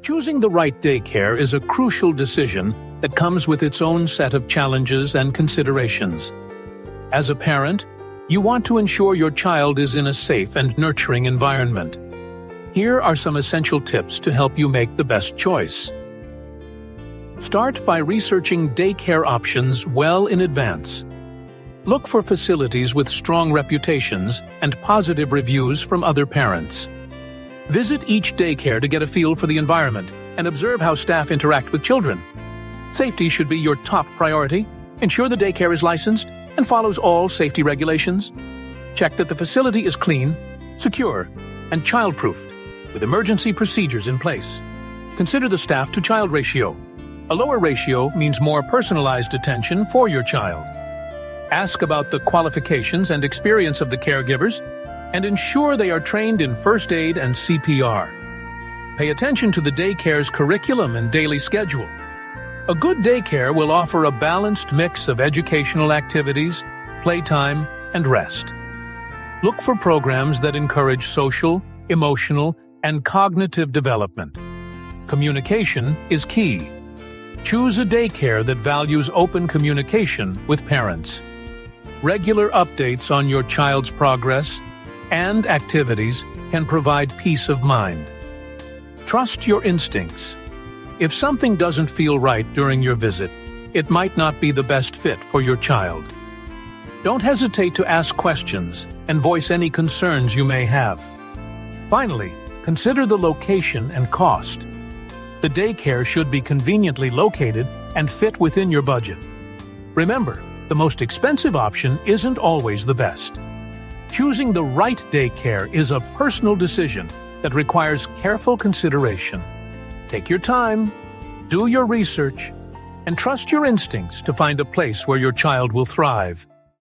Choosing the right daycare is a crucial decision that comes with its own set of challenges and considerations. As a parent, you want to ensure your child is in a safe and nurturing environment. Here are some essential tips to help you make the best choice. Start by researching daycare options well in advance. Look for facilities with strong reputations and positive reviews from other parents. Visit each daycare to get a feel for the environment and observe how staff interact with children. Safety should be your top priority. Ensure the daycare is licensed and follows all safety regulations. Check that the facility is clean, secure, and child-proofed, with emergency procedures in place. Consider the staff-to-child ratio. A lower ratio means more personalized attention for your child. Ask about the qualifications and experience of the caregivers, and ensure they are trained in first aid and CPR. Pay attention to the daycare's curriculum and daily schedule. A good daycare will offer a balanced mix of educational activities, playtime, and rest. Look for programs that encourage social, emotional, and cognitive development. Communication is key. Choose a daycare that values open communication with parents. Regular updates on your child's progress and activities can provide peace of mind. Trust your instincts. If something doesn't feel right during your visit, it might not be the best fit for your child. Don't hesitate to ask questions and voice any concerns you may have. Finally, consider the location and cost. The daycare should be conveniently located and fit within your budget. Remember, the most expensive option isn't always the best. Choosing the right daycare is a personal decision that requires careful consideration. Take your time, do your research, and trust your instincts to find a place where your child will thrive.